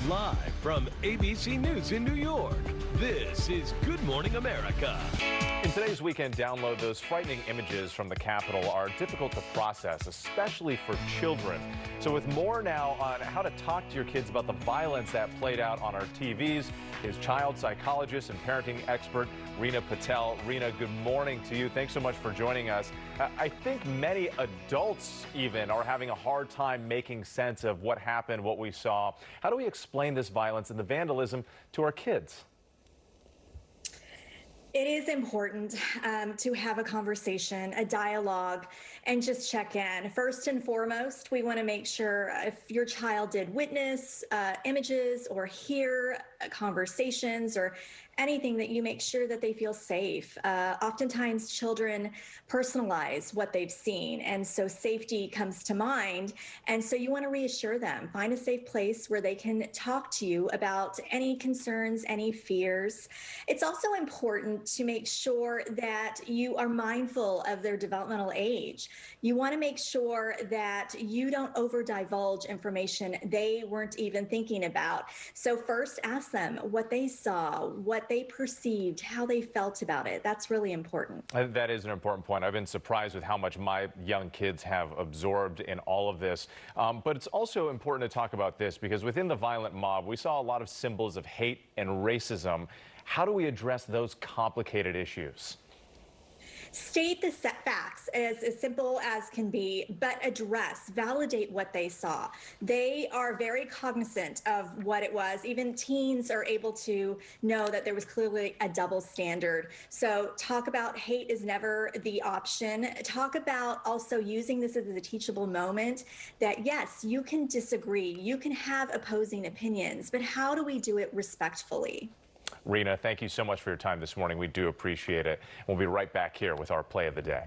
Live from ABC News in New York, this is Good Morning America. In today's weekend download, those frightening images from the Capitol are difficult to process, especially for children. So with more now on how to talk to your kids about the violence that played out on our TVs is child psychologist and parenting expert Rina Patel. Rina, good morning to you. Thanks so much for joining us. I think many adults even are having a hard time making sense of what happened, what we saw. How do we explain this violence and the vandalism to our kids? It is important to have a conversation, a dialogue, and just check in. First and foremost, we want to make sure if your child did witness images or hear conversations or anything, that you make sure that they feel safe. Oftentimes children personalize what they've seen, and so safety comes to mind. And so you want to reassure them, find a safe place where they can talk to you about any concerns, any fears. It's also important to make sure that you are mindful of their developmental age. You want to make sure that you don't over divulge information they weren't even thinking about. So first, ask them what they saw, what they perceived, how they felt about it. That's really important. That is an important point. I've been surprised with how much my young kids have absorbed in all of this. But it's also important to talk about this because within the violent mob, we saw a lot of symbols of hate and racism. How do we address those complicated issues? State the facts as simple as can be, but validate what they saw. They are very cognizant of what it was. Even teens are able to know that there was clearly a double standard. So talk about hate is never the option. Talk about also using this as a teachable moment that, yes, you can disagree, you can have opposing opinions, but how do we do it respectfully? Rina, thank you so much for your time this morning. We do appreciate it. We'll be right back here with our play of the day.